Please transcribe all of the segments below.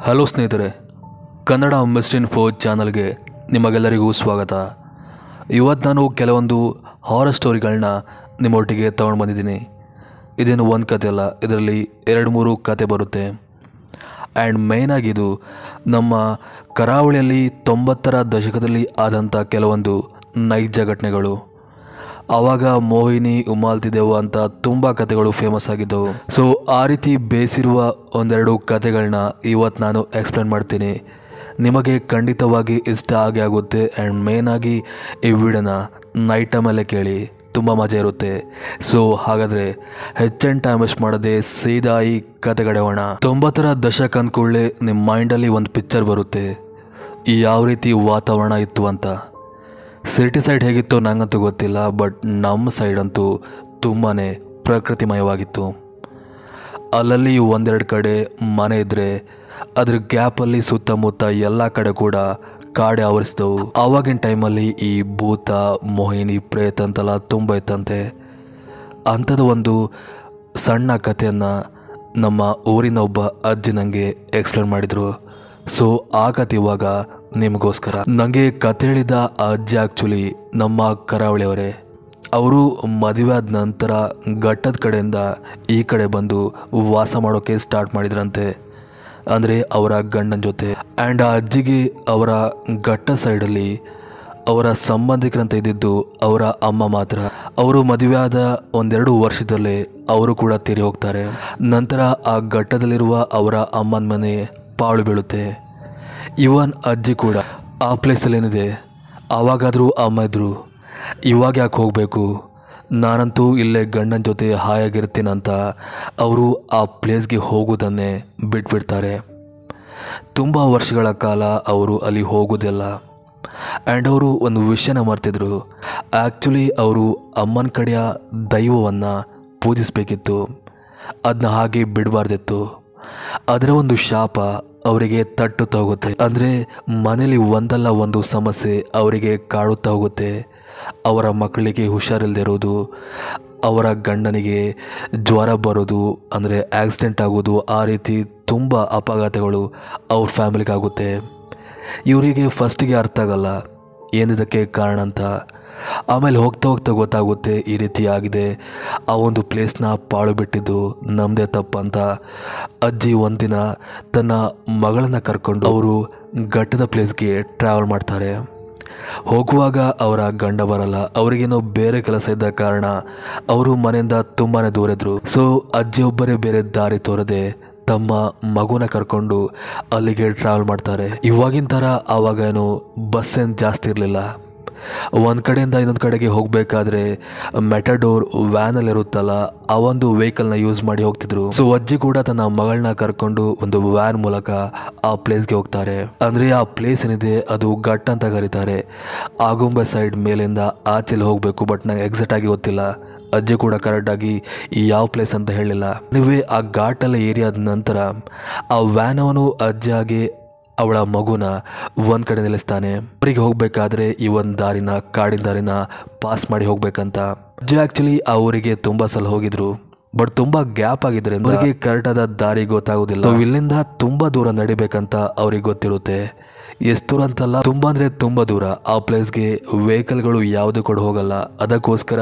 Hello ಸ್ನೇಹಿತರೆ, Kannada mystery info ಚಾನಲ್ಗೆ ನಿಮಗೆಲ್ಲರಿಗೂ ಸ್ವಾಗತ. ಇವತ್ತು ನಾನು ಕೆಲವೊಂದು ಹಾರರ್ ಸ್ಟೋರಿಗಳನ್ನ ನಿಮ್ಮೊಟ್ಟಿಗೆ ತೊಗೊಂಡು ಬಂದಿದ್ದೀನಿ. ಇದೇನು ಒಂದು ಕತೆ ಅಲ್ಲ, ಇದರಲ್ಲಿ 2-3 ಕತೆ ಬರುತ್ತೆ. ಆ್ಯಂಡ್ ಮೇಯ್ನಾಗಿ ಇದು ನಮ್ಮ ಕರಾವಳಿಯಲ್ಲಿ 90ರ ದಶಕದಲ್ಲಿ ಆದಂಥ ಕೆಲವೊಂದು ನೈಜ ಘಟನೆಗಳು. ಆವಾಗ ಮೋಹಿನಿ ಉಮಾಲ್ತಿದೆವು ಅಂತ ತುಂಬ ಕತೆಗಳು ಫೇಮಸ್ ಆಗಿದ್ದವು. ಸೊ ಆ ರೀತಿ ಬೇಯಿಸಿರುವ ಒಂದೆರಡು ಕತೆಗಳನ್ನ ಇವತ್ತು ನಾನು ಎಕ್ಸ್ಪ್ಲೇನ್ ಮಾಡ್ತೀನಿ. ನಿಮಗೆ ಖಂಡಿತವಾಗಿ ಇಷ್ಟ ಆಗೇ ಆಗುತ್ತೆ. ಆ್ಯಂಡ್ ಮೇಯ್ನಾಗಿ ಈ ವಿಡಿಯೋನ ನೈಟ್ ಟೈಮಲ್ಲೇ ಕೇಳಿ, ತುಂಬ ಮಜಾ ಇರುತ್ತೆ. ಸೊ ಹಾಗಾದರೆ ಹೆಚ್ಚಿನ ಟೈಮ್ ವೇಸ್ಟ್ ಮಾಡದೆ ಸೀದಾ ಈ ಕತೆಗಡೆ ಹೋಗೋಣ. 90ರ ದಶಕ ಅಂದ್ಕೊಳ್ಳೆ ನಿಮ್ಮ ಮೈಂಡಲ್ಲಿ ಒಂದು ಪಿಕ್ಚರ್ ಬರುತ್ತೆ, ಯಾವ ರೀತಿ ವಾತಾವರಣ ಇತ್ತು ಅಂತ. ಸಿಟಿ ಸೈಡ್ ಹೇಗಿತ್ತು ನಂಗಂತೂ ಗೊತ್ತಿಲ್ಲ, ಬಟ್ ನಮ್ಮ ಸೈಡ್ ಅಂತೂ ತುಂಬಾ ಪ್ರಕೃತಿಮಯವಾಗಿತ್ತು. ಅಲ್ಲಲ್ಲಿ ಒಂದೆರಡು ಕಡೆ ಮನೆ ಇದ್ದರೆ ಅದ್ರ ಗ್ಯಾಪಲ್ಲಿ ಸುತ್ತಮುತ್ತ ಎಲ್ಲ ಕಡೆ ಕೂಡ ಕಾಡೆ ಆವರಿಸಿದವು. ಆವಾಗಿನ ಟೈಮಲ್ಲಿ ಈ ಭೂತ, ಮೋಹಿನಿ, ಪ್ರೇತ ಅಂತೆಲ್ಲ ತುಂಬ ಇತ್ತಂತೆ. ಅಂಥದ್ದು ಒಂದು ಸಣ್ಣ ಕಥೆಯನ್ನು ನಮ್ಮ ಊರಿನ ಒಬ್ಬ ಅಜ್ಜಿ ನನಗೆ ಎಕ್ಸ್ಪ್ಲೇನ್ ಮಾಡಿದರು. ಸೊ ಆ ಕತೆ ಇವಾಗ ನಿಮಗೋಸ್ಕರ. ನನಗೆ ಕತೆ ಹೇಳಿದ ಆ ಅಜ್ಜಿ ಆ್ಯಕ್ಚುಲಿ ನಮ್ಮ ಕರಾವಳಿಯವರೇ. ಅವರು ಮದುವೆ ಆದ ನಂತರ ಘಟ್ಟದ ಕಡೆಯಿಂದ ಈ ಕಡೆ ಬಂದು ವಾಸ ಮಾಡೋಕ್ಕೆ ಸ್ಟಾರ್ಟ್ ಮಾಡಿದ್ರಂತೆ, ಅಂದರೆ ಅವರ ಗಂಡನ ಜೊತೆ. ಆ್ಯಂಡ್ ಆ ಅಜ್ಜಿಗೆ ಅವರ ಘಟ್ಟ ಸೈಡಲ್ಲಿ ಅವರ ಸಂಬಂಧಿಕರಂತ ಇದ್ದಿದ್ದು ಅವರ ಅಮ್ಮ ಮಾತ್ರ. ಅವರು ಮದುವೆ ಆದ 1-2 ವರ್ಷದಲ್ಲೇ ಅವರು ಕೂಡ ತೀರಿ ಹೋಗ್ತಾರೆ. ನಂತರ ಆ ಘಟ್ಟದಲ್ಲಿರುವ ಅವರ ಅಮ್ಮನ ಮನೆ ಪಾಳು ಬೀಳುತ್ತೆ. ಇವನ್ ಅಜ್ಜಿ ಕೂಡ ಆ ಪ್ಲೇಸಲ್ಲೇನಿದೆ, ಆವಾಗಾದರೂ ಅಮ್ಮ ಇದ್ದರು, ಇವಾಗ ಯಾಕೆ ಹೋಗಬೇಕು, ನಾನಂತೂ ಇಲ್ಲೇ ಗಂಡನ ಜೊತೆ ಹಾಯಾಗಿರ್ತೀನಂತ ಅವರು ಆ ಪ್ಲೇಸ್ಗೆ ಹೋಗೋದನ್ನೇ ಬಿಟ್ಬಿಡ್ತಾರೆ. ತುಂಬ ವರ್ಷಗಳ ಕಾಲ ಅವರು ಅಲ್ಲಿ ಹೋಗೋದಿಲ್ಲ. ಆ್ಯಂಡ್ ಅವರು ಒಂದು ವಿಷಯನ ಮರ್ತಿದ್ರು. ಆ್ಯಕ್ಚುಲಿ ಅವರು ಅಮ್ಮನ ಕಡೆಯ ದೈವವನ್ನು ಪೂಜಿಸಬೇಕಿತ್ತು, ಅದನ್ನ ಹಾಗೆ ಬಿಡಬಾರ್ದಿತ್ತು. ಅದರ ಒಂದು ಶಾಪ ಅವರಿಗೆ ತಟ್ಟುತ್ತಾ ಹೋಗುತ್ತೆ. ಅಂದರೆ ಮನೇಲಿ ಒಂದಲ್ಲ ಒಂದು ಸಮಸ್ಯೆ ಅವರಿಗೆ ಕಾಡುತ್ತಾ ಹೋಗುತ್ತೆ. ಅವರ ಮಕ್ಕಳಿಗೆ ಹುಷಾರಿಲ್ಲದೆ ಇರೋದು, ಅವರ ಗಂಡನಿಗೆ ಜ್ವರ ಬರೋದು, ಅಂದರೆ ಆಕ್ಸಿಡೆಂಟ್ ಆಗೋದು, ಆ ರೀತಿ ತುಂಬ ಅಪಘಾತಗಳು ಅವ್ರ ಫ್ಯಾಮಿಲಿಗಾಗುತ್ತೆ. ಇವರಿಗೆ ಫಸ್ಟಿಗೆ ಅರ್ಥ ಆಗಲ್ಲ ಏನಿದಕ್ಕೆ ಕಾರಣ ಅಂತ. ಆಮೇಲೆ ಹೋಗ್ತಾ ಹೋಗ್ತಾ ಗೊತ್ತಾಗುತ್ತೆ ಈ ರೀತಿ ಆಗಿದೆ, ಆ ಒಂದು ಪ್ಲೇಸ್ನ ಪಾಳು ಬಿಟ್ಟಿದ್ದು ನಮ್ಮದೇ ತಪ್ಪಂತ. ಅಜ್ಜಿ ಒಂದಿನ ತನ್ನ ಮಗಳನ್ನು ಕರ್ಕೊಂಡು ಅವರು ಘಟ್ಟದ ಪ್ಲೇಸ್ಗೆ ಟ್ರಾವೆಲ್ ಮಾಡ್ತಾರೆ. ಹೋಗುವಾಗ ಅವರ ಗಂಡ ಬರಲ್ಲ, ಅವರಿಗೇನೋ ಬೇರೆ ಕೆಲಸ ಇದ್ದ ಕಾರಣ ಅವರು ಮನೆಯಿಂದ ತುಂಬಾ ದೂರ ಇದ್ರು. ಸೊ ಅಜ್ಜಿಯೊಬ್ಬರೇ ಬೇರೆ ದಾರಿ ತೋರದೆ ತಮ್ಮ ಮಗುನ ಕರ್ಕೊಂಡು ಅಲ್ಲಿಗೆ ಟ್ರಾವೆಲ್ ಮಾಡ್ತಾರೆ. ಇವಾಗಿನ ಥರ ಆವಾಗ ಏನು ಬಸ್ ಏನು ಜಾಸ್ತಿ ಇರಲಿಲ್ಲ. ಒಂದು ಕಡೆಯಿಂದ ಇನ್ನೊಂದು ಕಡೆಗೆ ಹೋಗಬೇಕಾದ್ರೆ ಮೆಟಡೋರ್ ವ್ಯಾನಲ್ಲಿರುತ್ತಲ್ಲ, ಆ ಒಂದು ವೆಹಿಕಲ್ನ ಯೂಸ್ ಮಾಡಿ ಹೋಗ್ತಿದ್ರು. ಸೊ ಅಜ್ಜಿ ಕೂಡ ತನ್ನ ಮಗಳನ್ನ ಕರ್ಕೊಂಡು ಒಂದು ವ್ಯಾನ್ ಮೂಲಕ ಆ ಪ್ಲೇಸ್ಗೆ ಹೋಗ್ತಾರೆ. ಅಂದರೆ ಆ ಪ್ಲೇಸ್ ಏನಿದೆ ಅದು ಘಟ್ ಅಂತ ಕರೀತಾರೆ. ಆಗುಂಬೆ ಸೈಡ್ ಮೇಲಿಂದ ಆಚೆಲ್ಲಿ ಹೋಗಬೇಕು, ಬಟ್ ನಂಗೆ ಎಕ್ಸಾಕ್ಟ್ ಆಗಿ ಗೊತ್ತಿಲ್ಲ. ಅಜ್ಜಿ ಕೂಡ ಕರೆಕ್ಟಾಗಿ ಯಾವ ಪ್ಲೇಸ್ ಅಂತ ಹೇಳಿಲ್ಲ. ನೀವೇ ಆ ಘಾಟೆಲ್ಲ ಏರಿಯಾದ ನಂತರ ಆ ವ್ಯಾನವನು ಅಜ್ಜಿಯಾಗಿ ಅವಳ ಮಗುನ ಒಂದು ಕಡೆ ನಿಲ್ಲಿಸ್ತಾನೆ. ಅವರಿಗೆ ಹೋಗಬೇಕಾದ್ರೆ ಈ ಒಂದು ದಾರಿನ, ಕಾಡಿನ ದಾರಿನ ಪಾಸ್ ಮಾಡಿ ಹೋಗ್ಬೇಕಂತ. ಅಜ್ಜಿ ಆ್ಯಕ್ಚುಲಿ ಆ ಊರಿಗೆ ತುಂಬ ಸಲ ಹೋಗಿದ್ರು, ಬಟ್ ತುಂಬ ಗ್ಯಾಪ್ ಆಗಿದ್ರೆ ಅವರಿಗೆ ಕರೆಕ್ಟಾದ ದಾರಿ ಗೊತ್ತಾಗೋದಿಲ್ಲ. ಇಲ್ಲಿಂದ ತುಂಬ ದೂರ ನಡಿಬೇಕಂತ ಅವ್ರಿಗೆ ಗೊತ್ತಿರುತ್ತೆ. ಎಷ್ಟು ದೂರ ಅಂತಲ್ಲ, ತುಂಬ ಅಂದರೆ ತುಂಬ ದೂರ. ಆ ಪ್ಲೇಸ್ಗೆ ವೆಹಿಕಲ್ಗಳು ಯಾವುದು ಕೂಡ ಹೋಗಲ್ಲ. ಅದಕ್ಕೋಸ್ಕರ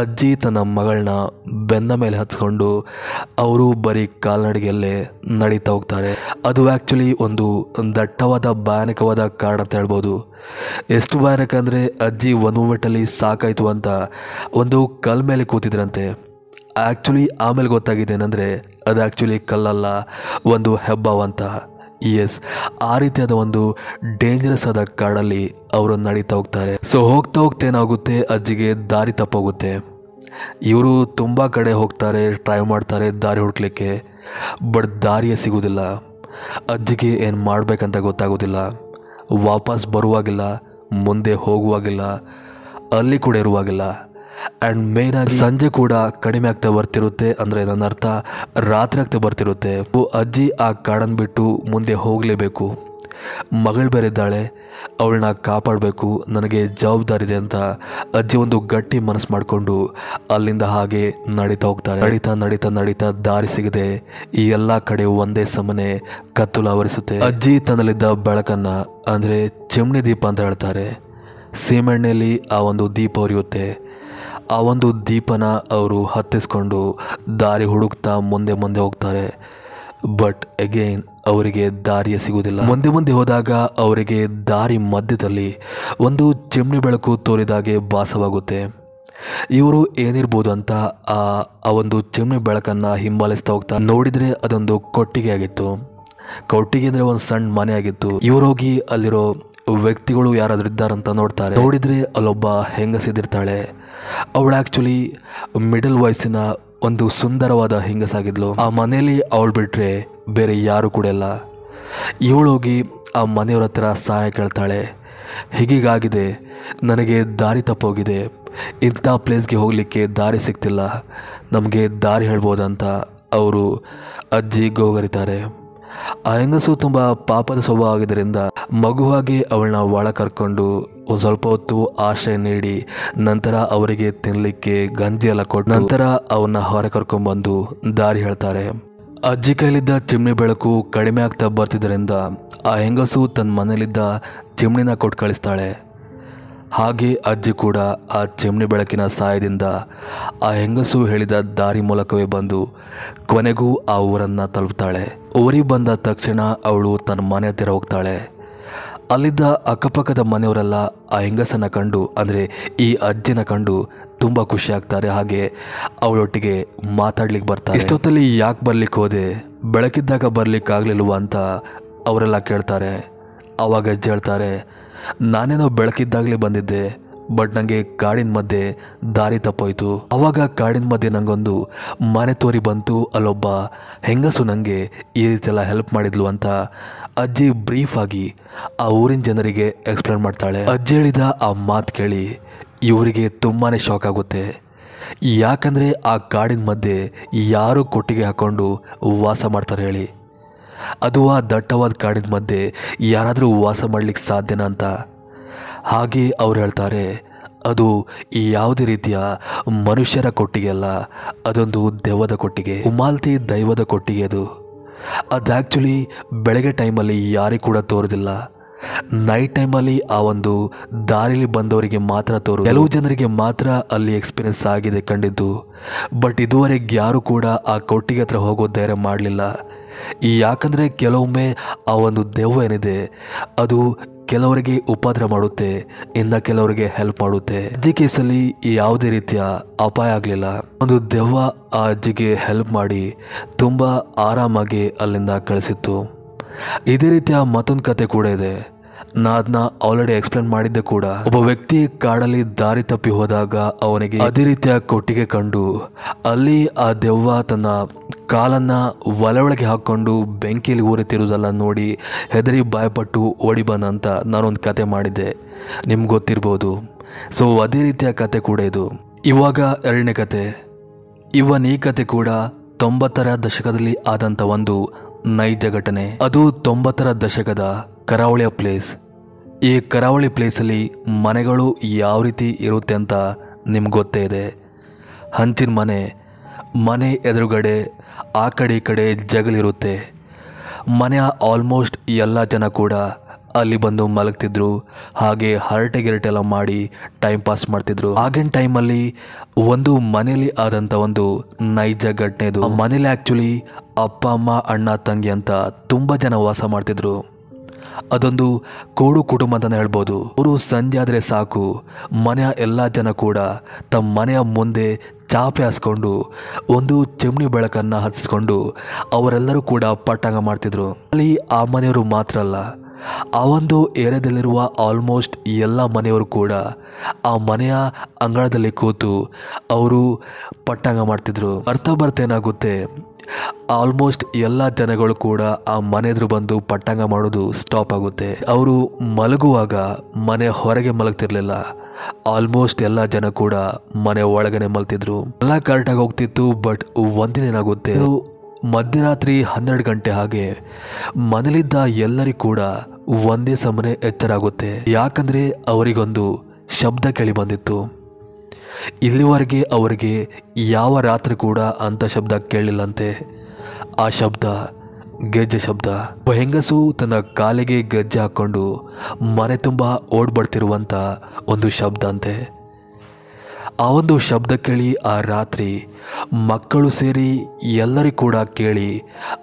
ಅಜ್ಜಿ ತನ್ನ ಮಗಳನ್ನ ಬೆನ್ನ ಮೇಲೆ ಹತ್ಕೊಂಡು ಅವರು ಬರೀ ಕಾಲ್ನಡಿಗೆಯಲ್ಲೇ ನಡೀತಾ ಹೋಗ್ತಾರೆ. ಅದು ಆ್ಯಕ್ಚುಲಿ ಒಂದು ದಟ್ಟವಾದ ಭಯಾನಕವಾದ ಕಾರಣ ಅಂತ ಹೇಳ್ಬೋದು. ಎಷ್ಟು ಭಯಾನಕ ಅಂದರೆ ಅಜ್ಜಿ ಒಂದು ಮೂಮೆಂಟಲ್ಲಿ ಸಾಕಾಯಿತು ಅಂತ ಒಂದು ಕಲ್ ಮೇಲೆ ಕೂತಿದ್ರಂತೆ. ಆ್ಯಕ್ಚುಲಿ ಆಮೇಲೆ ಗೊತ್ತಾಗಿದೆ ಏನಂದರೆ ಅದು ಆ್ಯಕ್ಚುಲಿ ಕಲ್ಲಲ್ಲ, ಒಂದು ಹೆಬ್ಬಾವ್ ಅಂತ. ಎಸ್, ಆ ರೀತಿಯಾದ ಒಂದು ಡೇಂಜರಸ್ ಆದ ಕಾಡಲ್ಲಿ ಅವರು ನಡೀತಾ ಹೋಗ್ತಾರೆ. ಸೊ ಹೋಗ್ತಾ ಹೋಗ್ತಾ ಏನಾಗುತ್ತೆ, ಅಜ್ಜಿಗೆ ದಾರಿ ತಪ್ಪೋಗುತ್ತೆ. ಇವರು ತುಂಬ ಕಡೆ ಹೋಗ್ತಾರೆ, ಟ್ರೈ ಮಾಡ್ತಾರೆ ದಾರಿ ಹುಡುಕ್ಲಿಕ್ಕೆ, ಬಟ್ ದಾರಿಯೇ ಸಿಗೋದಿಲ್ಲ. ಅಜ್ಜಿಗೆ ಏನು ಮಾಡಬೇಕಂತ ಗೊತ್ತಾಗೋದಿಲ್ಲ. ವಾಪಸ್ ಬರುವಾಗಿಲ್ಲ, ಮುಂದೆ ಹೋಗುವಾಗಿಲ್ಲ, ಅಲ್ಲಿ ಕೂಡ ಇರುವಾಗಿಲ್ಲ. ಆ್ಯಂಡ್ ಮೇಯ್ನಾಗಿ ಸಂಜೆ ಕೂಡ ಕಡಿಮೆ ಆಗ್ತಾ ಬರ್ತಿರುತ್ತೆ. ಅಂದರೆ ನನ್ನ ಅರ್ಥ ರಾತ್ರಿ ಆಗ್ತಾ ಬರ್ತಿರುತ್ತೆ. ಅಜ್ಜಿ ಆ ಕಾಡನ್ನು ಬಿಟ್ಟು ಮುಂದೆ ಹೋಗಲೇಬೇಕು. ಮಗಳು ಬೇರೆ ಇದ್ದಾಳೆ, ಅವಳನ್ನ ಕಾಪಾಡಬೇಕು, ನನಗೆ ಜವಾಬ್ದಾರಿ ಇದೆ ಅಂತ ಅಜ್ಜಿ ಒಂದು ಗಟ್ಟಿ ಮನಸ್ಸು ಮಾಡಿಕೊಂಡು ಅಲ್ಲಿಂದ ಹಾಗೆ ನಡೀತಾ ಹೋಗ್ತಾರೆ. ನಡೀತಾ ನಡೀತಾ ನಡೀತಾ ದಾರಿ ಸಿಗದೆ ಈ ಎಲ್ಲ ಕಡೆ ಒಂದೇ ಸಮನೆ ಕತ್ತಲು ಆವರಿಸುತ್ತೆ. ಅಜ್ಜಿ ತನ್ನಲ್ಲಿದ್ದ ಬೆಳಕನ್ನ ಅಂದರೆ ಚಿಮ್ನಿ ದೀಪ ಅಂತ ಹೇಳ್ತಾರೆ, ಸೀಮೆಣ್ಣೆಯಲ್ಲಿ ಆ ಒಂದು ದೀಪ ಉರಿಯುತ್ತೆ. ಆ ಒಂದು ದೀಪನ ಅವರು ಹತ್ತಿಸ್ಕೊಂಡು ದಾರಿ ಹುಡುಕ್ತಾ ಮುಂದೆ ಮುಂದೆ ಹೋಗ್ತಾರೆ. ಬಟ್ ಅಗೇನ್ ಅವರಿಗೆ ದಾರಿಯೇ ಸಿಗುವುದಿಲ್ಲ. ಮುಂದೆ ಮುಂದೆ ಹೋದಾಗ ಅವರಿಗೆ ದಾರಿ ಮಧ್ಯದಲ್ಲಿ ಒಂದು ಚಿಮ್ನಿ ಬೆಳಕು ತೋರಿದಾಗೆ ಭಾಸವಾಗುತ್ತೆ. ಇವರು ಏನಿರ್ಬೋದು ಅಂತ ಆ ಒಂದು ಚಿಮ್ನಿ ಬೆಳಕನ್ನು ಹಿಂಬಾಲಿಸ್ತಾ ಹೋಗ್ತಾ ನೋಡಿದರೆ ಅದೊಂದು ಕೊಟ್ಟಿಗೆ ಆಗಿತ್ತು. ಕೊಟ್ಟಿಗೆ ಅಂದರೆ ಒಂದು ಸಣ್ಣ ಮನೆ ಆಗಿತ್ತು. ಇವರು ಹೋಗಿ ಅಲ್ಲಿರೋ ವ್ಯಕ್ತಿಗಳು ಯಾರಾದರೂ ಇದ್ದಾರಂತ ನೋಡ್ತಾರೆ. ನೋಡಿದರೆ ಅಲ್ಲೊಬ್ಬ ಹೆಂಗಸಿದಿರ್ತಾಳೆ. ಅವಳು ಆ್ಯಕ್ಚುಲಿ ಮಿಡಲ್ ವಯಸ್ಸಿನ ಒಂದು ಸುಂದರವಾದ ಹೆಂಗಸಾಗಿದ್ಲು. ಆ ಮನೆಯಲ್ಲಿ ಅವಳು ಬಿಟ್ಟರೆ ಬೇರೆ ಯಾರು ಕೂಡ ಇಲ್ಲ. ಇವಳು ಹೋಗಿ ಆ ಮನೆಯವ್ರ ಹತ್ರ ಸಹಾಯ ಕೇಳ್ತಾಳೆ. ಹೀಗೀಗಾಗಿದೆ, ನನಗೆ ದಾರಿ ತಪ್ಪೋಗಿದೆ, ಇಂಥ ಪ್ಲೇಸ್ಗೆ ಹೋಗಲಿಕ್ಕೆ ದಾರಿ ಸಿಗ್ತಿಲ್ಲ, ನಮಗೆ ದಾರಿ ಹೇಳ್ಬೋದಂತ ಅವರು ಅಜ್ಜಿ ಗೋಗರಿತಾರೆ. ಆ ಹೆಂಗಸು ತುಂಬ ಪಾಪದ ಸ್ವಭಾವ ಆಗಿದ್ದರಿಂದ ಮಗುವಾಗಿ ಅವಳನ್ನ ಒಳ ಕರ್ಕೊಂಡು ಒಂದು ಸ್ವಲ್ಪ ಹೊತ್ತು ಆಶ್ರಯ ನೀಡಿ ನಂತರ ಅವರಿಗೆ ತಿನ್ನಲಿಕ್ಕೆ ಗಂಜಿ ಎಲ್ಲ ಕೊಟ್ಟು ನಂತರ ಅವನ್ನ ಹೊರ ಕರ್ಕೊಂಡ್ಬಂದು ದಾರಿ ಹೇಳ್ತಾರೆ. ಅಜ್ಜಿ ಕೈಲಿದ್ದ ಚಿಮ್ನಿ ಬೆಳಕು ಕಡಿಮೆ ಆಗ್ತಾ ಬರ್ತಿದ್ದರಿಂದ ಆ ಹೆಂಗಸು ತನ್ನ ಮನೇಲಿದ್ದ ಚಿಮ್ನಿನ ಕೊಟ್ಟು ಕಳಿಸ್ತಾಳೆ. ಹಾಗೆ ಅಜ್ಜಿ ಕೂಡ ಆ ಚಿಮ್ನಿ ಬೆಳಕಿನ ಸಹಾಯದಿಂದ ಆ ಹೆಂಗಸು ಹೇಳಿದ ದಾರಿ ಮೂಲಕವೇ ಬಂದು ಕೊನೆಗೂ ಆ ಊರನ್ನು ತಲುಪ್ತಾಳೆ. ಊರಿಗೆ ಬಂದ ತಕ್ಷಣ ಅವಳು ತನ್ನ ಮನೆ ಹತ್ತಿರ ಹೋಗ್ತಾಳೆ. ಅಲ್ಲಿದ್ದ ಅಕ್ಕಪಕ್ಕದ ಮನೆಯವರೆಲ್ಲ ಆ ಹೆಂಗಸನ್ನು ಕಂಡು ಅಂದರೆ ಈ ಅಜ್ಜಿನ ಕಂಡು ತುಂಬ ಖುಷಿ ಆಗ್ತಾರೆ. ಹಾಗೆ ಅವಳೊಟ್ಟಿಗೆ ಮಾತಾಡ್ಲಿಕ್ಕೆ ಬರ್ತಾರೆ. ಇಷ್ಟೊತ್ತಲ್ಲಿ ಯಾಕೆ ಬರ್ಲಿಕ್ಕೆ ಹೋದೆ, ಬೆಳಕಿದ್ದಾಗ ಬರ್ಲಿಕ್ಕಾಗಲಿಲ್ವ ಅಂತ ಅವರೆಲ್ಲ ಕೇಳ್ತಾರೆ. ಆವಾಗ ಅಜ್ಜಿ ಹೇಳ್ತಾರೆ, ನಾನೇನೋ ಬೆಳಕಿದ್ದಾಗಲೇ ಬಂದಿದ್ದೆ, ಬಟ್ ನನಗೆ ಕಾಡಿನ ಮಧ್ಯೆ ದಾರಿ ತಪ್ಪೋಯ್ತು. ಆವಾಗ ಕಾಡಿನ ಮಧ್ಯೆ ನನಗೊಂದು ಮನೆ ತೋರಿ ಬಂತು, ಅಲ್ಲೊಬ್ಬ ಹೆಂಗಸು ನನಗೆ ಈ ರೀತಿಯೆಲ್ಲ ಹೆಲ್ಪ್ ಮಾಡಿದ್ಲು ಅಂತ ಅಜ್ಜಿ ಬ್ರೀಫಾಗಿ ಆ ಊರಿನ ಜನರಿಗೆ ಎಕ್ಸ್ಪ್ಲೇನ್ ಮಾಡ್ತಾಳೆ. ಅಜ್ಜಿ ಹೇಳಿದ ಆ ಮಾತು ಕೇಳಿ ಇವರಿಗೆ ತುಂಬಾ ಶಾಕ್ ಆಗುತ್ತೆ. ಯಾಕಂದರೆ ಆ ಕಾಡಿನ ಮಧ್ಯೆ ಯಾರು ಕೊಟ್ಟಿಗೆ ಹಾಕ್ಕೊಂಡು ವಾಸ ಮಾಡ್ತಾರೆ ಹೇಳಿ, ಅದು ಆ ದಟ್ಟವಾದ ಕಾಡಿನ ಮಧ್ಯೆ ಯಾರಾದರೂ ವಾಸ ಮಾಡಲಿಕ್ಕೆ ಸಾಧ್ಯನಾ ಅಂತ. ಹಾಗೆ ಅವ್ರು ಹೇಳ್ತಾರೆ, ಅದು ಯಾವುದೇ ರೀತಿಯ ಮನುಷ್ಯರ ಕೊಟ್ಟಿಗೆ ಅಲ್ಲ, ಅದೊಂದು ದೆವ್ವದ ಕೊಟ್ಟಿಗೆ, ಉಮಾಲ್ತಿ ದೈವದ ಕೊಟ್ಟಿಗೆ. ಅದು ಆ್ಯಕ್ಚುಲಿ ಬೆಳಗ್ಗೆ ಟೈಮಲ್ಲಿ ಯಾರಿಗೂ ಕೂಡ ತೋರೋದಿಲ್ಲ, ನೈಟ್ ಟೈಮಲ್ಲಿ ಆ ಒಂದು ದಾರಿಲಿ ಬಂದವರಿಗೆ ಮಾತ್ರ ತೋರು. ಕೆಲವು ಜನರಿಗೆ ಮಾತ್ರ ಅಲ್ಲಿ ಎಕ್ಸ್ಪೀರಿಯನ್ಸ್ ಆಗಿದೆ ಕಂಡಿದ್ದು. ಬಟ್ ಇದುವರೆಗೆ ಯಾರು ಕೂಡ ಆ ಕೊಟ್ಟಿಗೆ ಹತ್ರ ಹೋಗೋ ಧೈರ್ಯ ಮಾಡಲಿಲ್ಲ. ಯಾಕಂದರೆ ಕೆಲವೊಮ್ಮೆ ಆ ಒಂದು ದೆವ್ವ ಏನಿದೆ ಅದು ಕೆಲವರಿಗೆ ಉಪದ್ರ ಮಾಡುತ್ತೆ, ಇನ್ನು ಕೆಲವರಿಗೆ ಹೆಲ್ಪ್ ಮಾಡುತ್ತೆ. ಅಜ್ಜಿ ಕೇಸಲ್ಲಿ ಯಾವುದೇ ರೀತಿಯ ಅಪಾಯ ಆಗಲಿಲ್ಲ. ಒಂದು ದೆವ್ವ ಆ ಅಜ್ಜಿಗೆ ಹೆಲ್ಪ್ ಮಾಡಿ ತುಂಬ ಆರಾಮಾಗಿ ಅಲ್ಲಿಂದ ಕಳಿಸಿತ್ತು. ಇದೇ ರೀತಿಯ ಮತ್ತೊಂದು ಕತೆ ಕೂಡ ಇದೆ. ಅದನ್ನ ಆಲ್ರೆಡಿ ಎಕ್ಸ್ಪ್ಲೇನ್ ಮಾಡಿದ್ದೆ ಕೂಡ. ಒಬ್ಬ ವ್ಯಕ್ತಿ ಕಾಡಲ್ಲಿ ದಾರಿ ತಪ್ಪಿ ಹೋದಾಗ ಅವನಿಗೆ ಅದೇ ರೀತಿಯ ಕೊಟ್ಟಿಗೆ ಕಂಡು ಅಲ್ಲಿ ಆ ದೆವ್ವ ತನ್ನ ಕಾಲನ್ನು ಒಳಗೆ ಹಾಕ್ಕೊಂಡು ಬೆಂಕಿಯಲ್ಲಿ ಊರಿತಿರುವುದೆಲ್ಲ ನೋಡಿ ಹೆದರಿ ಭಯಪಟ್ಟು ಓಡಿ ಬಂದಂತ ನಾನೊಂದು ಕತೆ ಮಾಡಿದ್ದೆ, ನಿಮ್ಗೆ ಗೊತ್ತಿರ್ಬೋದು. ಸೊ ಅದೇ ರೀತಿಯ ಕತೆ ಕೂಡ ಇದು. ಇವಾಗ ಎರಡನೇ ಕತೆ. ಈ ಕತೆ ಕೂಡ 90ರ ದಶಕದಲ್ಲಿ ಆದಂಥ ಒಂದು ನೈಜ ಘಟನೆ. ಅದು 90ರ ದಶಕದ ಕರಾವಳಿಯ ಪ್ಲೇಸ್. ಈ ಕರಾವಳಿ ಪ್ಲೇಸಲ್ಲಿ ಮನೆಗಳು ಯಾವ ರೀತಿ ಇರುತ್ತೆ ಅಂತ ನಿಮ್ಗೆ ಗೊತ್ತೇ ಇದೆ. ಹಂಚಿನ ಮನೆ ಎದುರುಗಡೆ ಆ ಕಡೆ ಈ ಕಡೆ ಜಗಲಿರುತ್ತೆ. ಮನೆಯ ಆಲ್ಮೋಸ್ಟ್ ಎಲ್ಲ ಜನ ಕೂಡ ಅಲ್ಲಿ ಬಂದು ಮಲಗ್ತಿದ್ರು. ಹಾಗೆ ಹರಟೆ ಗಿರಟೆಲ್ಲ ಮಾಡಿ ಟೈಮ್ ಪಾಸ್ ಮಾಡ್ತಿದ್ರು. ಆಗಿನ ಟೈಮಲ್ಲಿ ಒಂದು ಮನೇಲಿ ಆದಂಥ ಒಂದು ನೈಜ ಘಟನೆ ಇದು. ಮನೇಲಿ ಆ್ಯಕ್ಚುಲಿ ಅಪ್ಪ ಅಮ್ಮ ಅಣ್ಣ ತಂಗಿ ಅಂತ ತುಂಬ ಜನ ವಾಸ ಮಾಡ್ತಿದ್ರು. ಅದೊಂದು ಕೂಡು ಕುಟುಂಬ ಅಂತಲೇ ಹೇಳ್ಬೋದು. ಅವರು ಸಂಜೆ ಆದರೆ ಸಾಕು ಮನೆಯ ಎಲ್ಲ ಜನ ಕೂಡ ತಮ್ಮ ಮನೆಯ ಮುಂದೆ ಚಾಪೆ ಹಾಸ್ಕೊಂಡು ಒಂದು ಚಿಮ್ನಿ ಬೆಳಕನ್ನು ಹಚ್ಚಿಸ್ಕೊಂಡು ಅವರೆಲ್ಲರೂ ಕೂಡ ಪಟಾಂಗ ಮಾಡ್ತಿದ್ರು. ಅಲ್ಲಿ ಆ ಮನೆಯವರು ಮಾತ್ರ ಅಲ್ಲ, ಆ ಒಂದು ಏರಿಯಾದಲ್ಲಿರುವ ಆಲ್ಮೋಸ್ಟ್ ಎಲ್ಲ ಮನೆಯವರು ಕೂಡ ಆ ಮನೆಯ ಅಂಗಳದಲ್ಲಿ ಕೂತು ಅವರು ಪಟಾಂಗ ಮಾಡ್ತಿದ್ರು. ಬರ್ತಾ ಏನಾಗುತ್ತೆ, ಆಲ್ಮೋಸ್ಟ್ ಎಲ್ಲ ಜನಗಳು ಕೂಡ ಆ ಮನೆ ಎದುರು ಬಂದು ಪಟಾಂಗ ಮಾಡೋದು ಸ್ಟಾಪ್ ಆಗುತ್ತೆ. ಅವರು ಮಲಗುವಾಗ ಮನೆ ಹೊರಗೆ ಮಲಗ್ತಿರ್ಲಿಲ್ಲ. ಆಲ್ಮೋಸ್ಟ್ ಎಲ್ಲ ಜನ ಕೂಡ ಮನೆ ಒಳಗನೆ ಮಲ್ತಿದ್ರು. ಎಲ್ಲ ಕರೆಕ್ಟಾಗಿ ಹೋಗ್ತಿತ್ತು. ಬಟ್ ಒಂದಿನ ಏನಾಗುತ್ತೆ, ಮಧ್ಯರಾತ್ರಿ 12 ಗಂಟೆ ಹಾಗೆ ಮನೇಲಿದ್ದ ಎಲ್ಲರಿಗೂ ಕೂಡ ಒಂದೇ ಸಮನೆ ಎಚ್ಚರಾಗುತ್ತೆ. ಯಾಕಂದರೆ ಅವರಿಗೊಂದು ಶಬ್ದ ಕೇಳಿ ಬಂದಿತ್ತು. ಇಲ್ಲಿವರೆಗೆ ಅವರಿಗೆ ಯಾವ ರಾತ್ರಿ ಕೂಡ ಅಂಥ ಶಬ್ದ ಕೇಳಿಲ್ಲಂತೆ. ಆ ಶಬ್ದ ಗೆಜ್ಜೆ ಶಬ್ದ. ಹೆಂಗಸು ತನ್ನ ಕಾಲಿಗೆ ಗೆಜ್ಜೆ ಹಾಕ್ಕೊಂಡು ಮನೆ ತುಂಬ ಓಡ್ಬರ್ತಿರುವಂಥ ಒಂದು ಶಬ್ದ ಅಂತೆ. ಆ ಒಂದು ಶಬ್ದ ಕೇಳಿ ಆ ರಾತ್ರಿ ಮಕ್ಕಳು ಸೇರಿ ಎಲ್ಲರಿಗೂ ಕೂಡ ಕೇಳಿ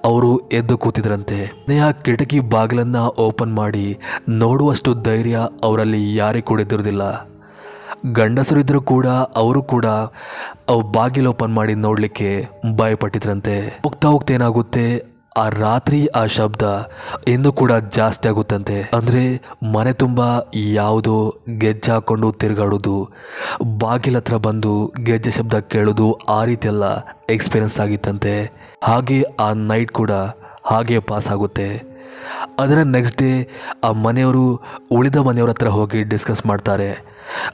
ಅವರು ಎದ್ದು ಕೂತಿದ್ರಂತೆ. ಮನೆಯ ಕಿಟಕಿ ಬಾಗಿಲನ್ನು ಓಪನ್ ಮಾಡಿ ನೋಡುವಷ್ಟು ಧೈರ್ಯ ಅವರಲ್ಲಿ ಯಾರಿಗೂ ಕೂಡ ಇದ್ದಿರೋದಿಲ್ಲ. ಗಂಡಸರಿದ್ದರೂ ಕೂಡ ಅವರು ಕೂಡ ಅವು ಬಾಗಿಲು ಓಪನ್ ಮಾಡಿ ನೋಡಲಿಕ್ಕೆ ಭಯಪಟ್ಟಿದ್ರಂತೆ. ಹೋಗ್ತಾ ಏನಾಗುತ್ತೆ, ಆ ರಾತ್ರಿ ಆ ಶಬ್ದ ಇನ್ನೂ ಕೂಡ ಜಾಸ್ತಿ ಆಗುತ್ತಂತೆ. ಅಂದರೆ ಮನೆ ತುಂಬ ಯಾವುದೋ ಗೆಜ್ಜೆ ಹಾಕ್ಕೊಂಡು ತಿರುಗಾಡೋದು, ಬಾಗಿಲ ಹತ್ರ ಬಂದು ಗೆಜ್ಜೆ ಶಬ್ದ ಕೇಳೋದು, ಆ ರೀತಿಯೆಲ್ಲ ಎಕ್ಸ್ಪೀರಿಯನ್ಸ್ ಆಗಿತ್ತಂತೆ. ಹಾಗೆ ಆ ನೈಟ್ ಕೂಡ ಹಾಗೆ ಪಾಸ್ ಆಗುತ್ತೆ. ಅದರ ನೆಕ್ಸ್ಟ್ ಡೇ ಆ ಮನೆಯವರು ಉಳಿದ ಮನೆಯವ್ರ ಹತ್ರ ಹೋಗಿ ಡಿಸ್ಕಸ್ ಮಾಡ್ತಾರೆ.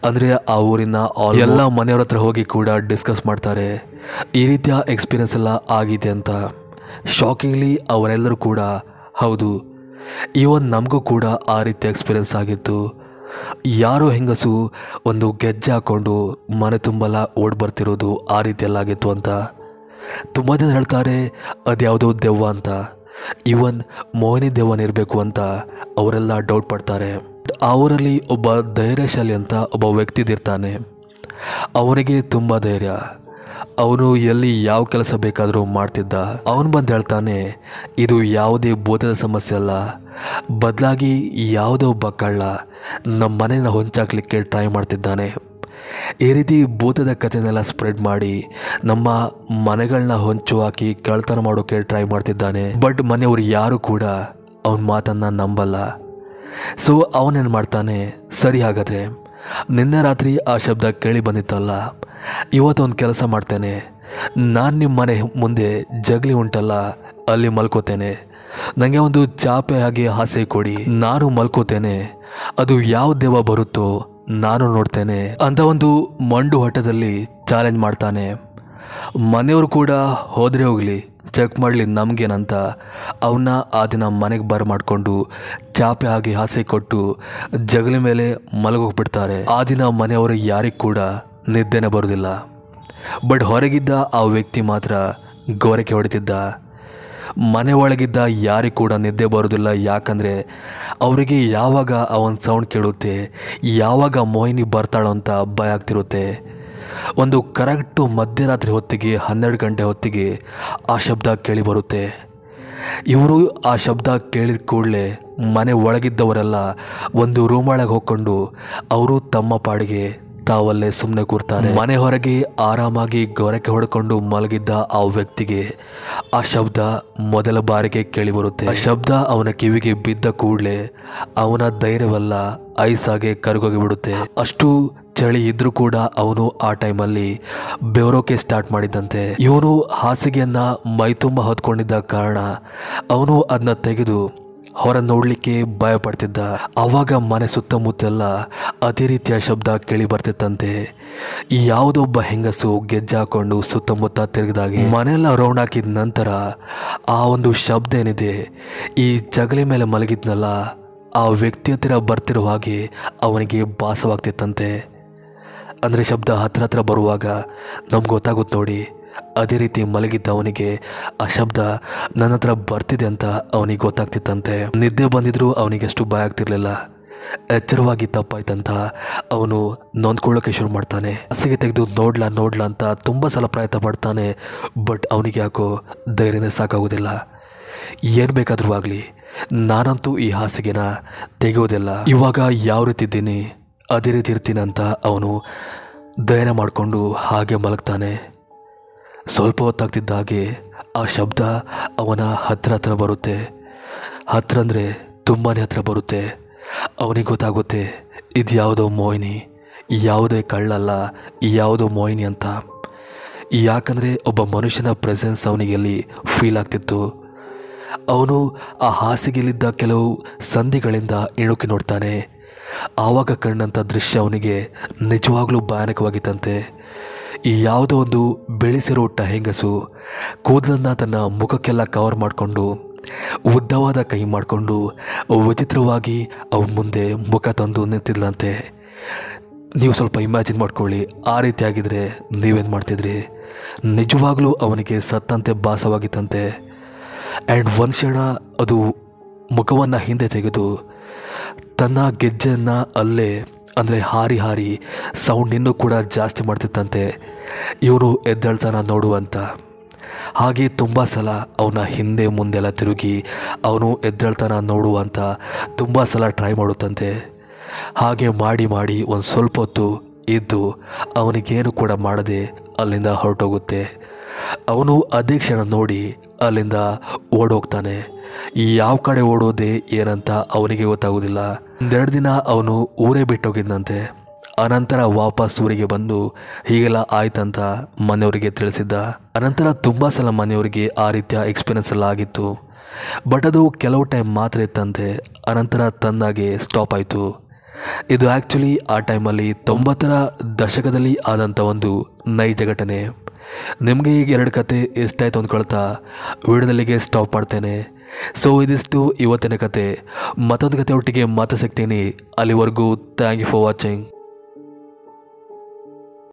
ಅಂದರೆ ಆ ಊರಿನ ಎಲ್ಲ ಮನೆಯವ್ರ ಹತ್ರ ಹೋಗಿ ಕೂಡ ಡಿಸ್ಕಸ್ ಮಾಡ್ತಾರೆ, ಈ ರೀತಿಯ ಎಕ್ಸ್ಪೀರಿಯನ್ಸ್ ಎಲ್ಲ ಆಗಿದೆ ಅಂತ. ಶಾಕಿಂಗ್ಲಿ ಅವರೆಲ್ಲರೂ ಕೂಡ ಹೌದು, ಈವನ್ ನಮಗೂ ಕೂಡ ಆ ರೀತಿ ಎಕ್ಸ್ಪೀರಿಯನ್ಸ್ ಆಗಿತ್ತು. ಯಾರೋ ಹೆಂಗಸು ಒಂದು ಗೆಜ್ಜೆ ಹಾಕ್ಕೊಂಡು ಮನೆ ತುಂಬೆಲ್ಲ ಓಡಿ ಬರ್ತಿರೋದು ಆ ರೀತಿಯೆಲ್ಲ ಆಗಿತ್ತು ಅಂತ. ತುಂಬ ಜನ ಹೇಳ್ತಾರೆ ಅದ್ಯಾವುದೋ ದೆವ್ವ ಅಂತ, ಈವನ್ ಮೋಹಿನಿ ದೆವ್ವನಿರಬೇಕು ಅಂತ ಅವರೆಲ್ಲ ಡೌಟ್ ಪಡ್ತಾರೆ. ಆ ಊರಲ್ಲಿ ಒಬ್ಬ ಧೈರ್ಯಶಾಲಿ ಅಂತ ಒಬ್ಬ ವ್ಯಕ್ತಿದಿರ್ತಾನೆ. ಅವನಿಗೆ ತುಂಬ ಧೈರ್ಯ. ಅವನು ಎಲ್ಲಿ ಯಾವ ಕೆಲಸ ಬೇಕಾದರೂ ಮಾಡ್ತಿದ್ದ. ಅವನು ಬಂದು ಹೇಳ್ತಾನೆ, ಇದು ಯಾವುದೇ ಭೂತದ ಸಮಸ್ಯೆ ಅಲ್ಲ, ಬದಲಾಗಿ ಯಾವುದೋ ಒಬ್ಬ ಕಳ್ಳ ನಮ್ಮ ಮನೆಯನ್ನು ಹೊಂಚಾಕ್ಲಿಕ್ಕೆ ಟ್ರೈ ಮಾಡ್ತಿದ್ದಾನೆ. ಈ ರೀತಿ ಭೂತದ ಕಥೆನೆಲ್ಲ ಸ್ಪ್ರೆಡ್ ಮಾಡಿ ನಮ್ಮ ಮನೆಗಳನ್ನ ಹೊಂಚು ಹಾಕಿ ಕಳ್ತನ ಮಾಡೋಕ್ಕೆ ಟ್ರೈ ಮಾಡ್ತಿದ್ದಾನೆ. ಬಟ್ ಮನೆಯವರು ಯಾರು ಕೂಡ ಅವನ ಮಾತನ್ನು ನಂಬಲ್ಲ. ಸೊ ಅವನೇನು ಮಾಡ್ತಾನೆ, ಸರಿ ಹಾಗಾದರೆ ನಿನ್ನೆ ರಾತ್ರಿ ಆ ಶಬ್ದ ಕೇಳಿ ಬಂದಿತ್ತಲ್ಲ, ಇವತ್ತೊಂದು ಕೆಲಸ ಮಾಡ್ತೇನೆ, ನಾನು ನಿಮ್ಮ ಮನೆ ಮುಂದೆ ಜಗಲಿ ಉಂಟಲ್ಲ ಅಲ್ಲಿ ಮಲ್ಕೋತೇನೆ, ನನಗೆ ಒಂದು ಚಾಪೆ ಹಾಗೆ ಹಾಸೆ ಕೊಡಿ, ನಾನು ಮಲ್ಕೋತೇನೆ, ಅದು ಯಾವ ದೆವ್ವ ಬರುತ್ತೋ ನಾನು ನೋಡ್ತೇನೆ ಅಂತ ಒಂದು ಮಂಡು ಹಠದಲ್ಲಿ ಚಾಲೆಂಜ್ ಮಾಡ್ತಾನೆ. ಮನೆಯವರು ಕೂಡ ಹೋದರೆ ಹೋಗಲಿ, ಚೆಕ್ ಮಾಡಲಿ ನಮಗೇನಂತ ಅವನ್ನ ಆ ದಿನ ಮನೆಗೆ ಮಾಡಿಕೊಂಡು ಚಾಪೆ ಹಾಗೆ ಹಾಸೆ ಕೊಟ್ಟು ಜಗಲಿ ಮೇಲೆ ಮಲಗೋಗ್ಬಿಡ್ತಾರೆ. ಆ ದಿನ ಮನೆಯವರು ಯಾರಿಗೂ ಕೂಡ ನಿದ್ದೆನೇ ಬರೋದಿಲ್ಲ. ಬಟ್ ಹೊರಗಿದ್ದ ಆ ವ್ಯಕ್ತಿ ಮಾತ್ರ ಗೋರಕ್ಕೆ ಹೊಡಿತಿದ್ದ. ಮನೆ ಒಳಗಿದ್ದ ಯಾರಿಗೂ ಕೂಡ ನಿದ್ದೆ ಬರೋದಿಲ್ಲ. ಯಾಕಂದರೆ ಅವರಿಗೆ ಯಾವಾಗ ಆ ಒಂದು ಸೌಂಡ್ ಕೇಳುತ್ತೆ, ಯಾವಾಗ ಮೋಹಿನಿ ಬರ್ತಾಳೋ ಅಂತ ಭಯ ಆಗ್ತಿರುತ್ತೆ. ಒಂದು ಕರೆಕ್ಟು ಮಧ್ಯರಾತ್ರಿ ಹೊತ್ತಿಗೆ 12 ಗಂಟೆ ಹೊತ್ತಿಗೆ ಆ ಶಬ್ದ ಕೇಳಿ ಬರುತ್ತೆ. ಇವರು ಆ ಶಬ್ದ ಕೇಳಿದ ಕೂಡಲೇ ಮನೆ ಒಳಗಿದ್ದವರೆಲ್ಲ ಒಂದು ರೂಮ್ ಒಳಗೆ ಹೋಗ್ಕೊಂಡು ಅವರು ತಮ್ಮ ಪಾಡಿಗೆ ತಾವಲ್ಲೇ ಸುಮ್ಮನೆ ಕೂರ್ತಾರೆ. ಮನೆ ಹೊರಗೆ ಆರಾಮಾಗಿ ಗೊರಕೆ ಹೊಡ್ಕೊಂಡು ಮಲಗಿದ್ದ ಆ ವ್ಯಕ್ತಿಗೆ ಆ ಶಬ್ದ ಮೊದಲ ಬಾರಿಗೆ ಕೇಳಿ ಬರುತ್ತೆ. ಆ ಶಬ್ದ ಅವನ ಕಿವಿಗೆ ಬಿದ್ದ ಕೂಡಲೇ ಅವನ ಧೈರ್ಯವೆಲ್ಲ ಐಸಾಗೆ ಕರಗೋಗಿ ಬಿಡುತ್ತೆ. ಅಷ್ಟು ಚಳಿ ಇದ್ರೂ ಕೂಡ ಅವನು ಆ ಟೈಮಲ್ಲಿ ಬೆವರೋಕೆ ಸ್ಟಾರ್ಟ್ ಮಾಡಿದ್ದಂತೆ. ಇವನು ಹಾಸಿಗೆಯನ್ನ ಮೈ ತುಂಬ ಹೊತ್ಕೊಂಡಿದ್ದ ಕಾರಣ ಅವನು ಅದನ್ನ ತೆಗೆದು ಹೊರ ನೋಡಲಿಕ್ಕೆ ಭಯ ಪಡ್ತಿದ್ದ. ಆವಾಗ ಮನೆ ಸುತ್ತಮುತ್ತೆಲ್ಲ ಅದೇ ರೀತಿಯ ಶಬ್ದ ಕೇಳಿ ಬರ್ತಿತ್ತಂತೆ. ಈ ಯಾವುದೊಬ್ಬ ಹೆಂಗಸು ಗೆಜ್ಜೆ ಹಾಕೊಂಡು ಸುತ್ತಮುತ್ತ ತಿರುಗಿದಾಗೆ ಮನೆಯೆಲ್ಲ ರೌಂಡ್ ಹಾಕಿದ ನಂತರ ಆ ಒಂದು ಶಬ್ದ ಏನಿದೆ, ಈ ಜಗಲಿ ಮೇಲೆ ಮಲಗಿದ್ನಲ್ಲ ಆ ವ್ಯಕ್ತಿ ಹತ್ತಿರ ಬರ್ತಿರೋ ಹಾಗೆ ಅವನಿಗೆ ಭಾಸವಾಗ್ತಿತ್ತಂತೆ. ಅಂದರೆ ಶಬ್ದ ಹತ್ರ ಬರುವಾಗ ನಮ್ಗೆ ಗೊತ್ತಾಗುತ್ತೆ ನೋಡಿ, ಅದೇ ರೀತಿ ಮಲಗಿದ್ದ ಅವನಿಗೆ ಆ ಶಬ್ದ ನನ್ನ ಹತ್ರ ಬರ್ತಿದೆ ಅಂತ ಅವನಿಗೆ ಗೊತ್ತಾಗ್ತಿತ್ತಂತೆ. ನಿದ್ದೆ ಬಂದಿದ್ರೂ ಅವನಿಗೆ ಅಷ್ಟು ಭಯ ಆಗ್ತಿರ್ಲಿಲ್ಲ. ಎಚ್ಚರವಾಗಿ ತಪ್ಪಾಯ್ತಂತ ಅವನು ನೊಂದ್ಕೊಳ್ಳೋಕೆ ಶುರು ಮಾಡ್ತಾನೆ. ಹಾಸಿಗೆ ತೆಗೆದು ನೋಡ್ಲಾ ಅಂತ ತುಂಬ ಸಲ ಪ್ರಯತ್ನ ಪಡ್ತಾನೆ. ಬಟ್ ಅವನಿಗೆ ಯಾಕೋ ಧೈರ್ಯನೇ ಸಾಕಾಗೋದಿಲ್ಲ. ಏನು ಬೇಕಾದರೂ ಆಗಲಿ, ನಾನಂತೂ ಈ ಹಾಸಿಗೆನ ತೆಗೆಯೋದಿಲ್ಲ. ಇವಾಗ ಯಾವ ರೀತಿ ಇದ್ದೀನಿ ಅದೇ ರೀತಿ ಇರ್ತೀನಿ ಅಂತ ಅವನು ಧೈರ್ಯ ಮಾಡಿಕೊಂಡು ಹಾಗೆ ಮಲಗ್ತಾನೆ. ಸ್ವಲ್ಪ ಹೊತ್ತಾಗ್ತಿದ್ದ ಹಾಗೆ ಆ ಶಬ್ದ ಅವನ ಹತ್ರ ಬರುತ್ತೆ. ಹತ್ರ ಅಂದರೆ ತುಂಬಾ ಹತ್ರ ಬರುತ್ತೆ. ಅವನಿಗೆ ಗೊತ್ತಾಗುತ್ತೆ ಇದು ಯಾವುದೋ ಮೋಹಿನಿ, ಯಾವುದೇ ಕಳ್ಳಲ್ಲ, ಯಾವುದೋ ಮೋಹಿನಿ ಅಂತ. ಯಾಕಂದರೆ ಒಬ್ಬ ಮನುಷ್ಯನ ಪ್ರೆಸೆನ್ಸ್ ಅವನಿಗೆ ಅಲ್ಲಿ ಫೀಲ್ ಆಗ್ತಿತ್ತು. ಅವನು ಆ ಹಾಸಿಗೆಯಲ್ಲಿದ್ದ ಕೆಲವು ಸಂಧಿಗಳಿಂದ ಇಣುಕಿ ನೋಡ್ತಾನೆ. ಆವಾಗ ಕಂಡಂಥ ದೃಶ್ಯ ಅವನಿಗೆ ನಿಜವಾಗ್ಲೂ ಭಯಾನಕವಾಗಿತ್ತಂತೆ. ಈ ಯಾವುದೋ ಒಂದು ಬೆಳೆಸಿರೋ ಹೆಂಗಸು ಕೂದಲನ್ನು ತನ್ನ ಮುಖಕ್ಕೆಲ್ಲ ಕವರ್ ಮಾಡಿಕೊಂಡು ಉದ್ದವಾದ ಕೈ ಮಾಡಿಕೊಂಡು ವಿಚಿತ್ರವಾಗಿ ಅವನ ಮುಂದೆ ಮುಖ ತಂದು ನಿಂತಿದ್ಲಂತೆ. ನೀವು ಸ್ವಲ್ಪ ಇಮ್ಯಾಜಿನ್ ಮಾಡ್ಕೊಳ್ಳಿ, ಆ ರೀತಿಯಾಗಿದ್ದರೆ ನೀವೇನು ಮಾಡ್ತಿದ್ರಿ? ನಿಜವಾಗ್ಲೂ ಅವನಿಗೆ ಸತ್ತಂತೆ ಭಾಸವಾಗಿತ್ತಂತೆ. ಆ್ಯಂಡ್ ಒಂದು ಕ್ಷಣ ಅದು ಮುಖವನ್ನು ಹಿಂದೆ ತೆಗೆದು ತನ್ನ ಗೆಜ್ಜೆಯನ್ನು ಅಲ್ಲೇ ಅಂದರೆ ಹಾರಿ ಹಾರಿ ಸೌಂಡ್ ಇನ್ನೂ ಕೂಡ ಜಾಸ್ತಿ ಮಾಡ್ತಿತ್ತಂತೆ ಇವನು ಎದ್ದೇಳ್ತಾನ ನೋಡುವಂತ. ಹಾಗೆ ತುಂಬ ಸಲ ಅವನ ಹಿಂದೆ ಮುಂದೆಲ್ಲ ತಿರುಗಿ ಅವನು ಎದ್ದೇಳ್ತಾನ ನೋಡುವಂತ ತುಂಬ ಸಲ ಟ್ರೈ ಮಾಡುತ್ತಂತೆ. ಹಾಗೆ ಮಾಡಿ ಮಾಡಿ ಒಂದು ಸ್ವಲ್ಪ ಹೊತ್ತು ಇದ್ದು ಅವನಿಗೇನು ಕೂಡ ಮಾಡದೆ ಅಲ್ಲಿಂದ ಹೊರಟೋಗುತ್ತೆ. ಅವನು ಅದೇ ಕ್ಷಣ ನೋಡಿ ಅಲ್ಲಿಂದ ಓಡೋಗ್ತಾನೆ. ಯಾವ ಕಡೆ ಓಡೋದೆ ಏನಂತ ಅವನಿಗೆ ಗೊತ್ತಾಗೋದಿಲ್ಲ. 2 ದಿನ ಅವನು ಊರೇ ಬಿಟ್ಟೋಗಿದ್ದಂತೆ. ಅನಂತರ ವಾಪಸ್ ಊರಿಗೆ ಬಂದು ಹೀಗೆಲ್ಲ ಆಯ್ತಂತ ಮನೆಯವರಿಗೆ ತಿಳಿಸಿದ್ದ. ಅನಂತರ ತುಂಬ ಸಲ ಮನೆಯವರಿಗೆ ಆ ರೀತಿಯ ಎಕ್ಸ್ಪೀರಿಯನ್ಸ್ ಎಲ್ಲ ಆಗಿತ್ತು. ಬಟ್ ಅದು ಕೆಲವು ಟೈಮ್ ಮಾತ್ರ ಇತ್ತಂತೆ. ಅನಂತರ ತಂದಾಗೆ ಸ್ಟಾಪ್ ಆಯಿತು. ಇದು ಆ್ಯಕ್ಚುಲಿ ಆ ಟೈಮಲ್ಲಿ 90ರ ದಶಕದಲ್ಲಿ ಆದಂಥ ಒಂದು ನೈಜ ಘಟನೆ. ನಿಮಗೆ ಈಗ 2 ಕತೆ ಎಷ್ಟಾಯ್ತು ಅಂದ್ಕೊಳ್ತಾ ವಿಡಿಯೋದಲ್ಲಿಗೆ ಸ್ಟಾಪ್ ಮಾಡ್ತೇನೆ. ಸೊ ಇದಿಷ್ಟು ಇವತ್ತಿನ ಕತೆ. ಮತ್ತೊಂದು ಕತೆ ಒಟ್ಟಿಗೆ ಮಾತು ಸಿಗ್ತೀನಿ. ಅಲ್ಲಿವರೆಗೂ ಥ್ಯಾಂಕ್ ಯು ಫಾರ್ ವಾಚಿಂಗ್.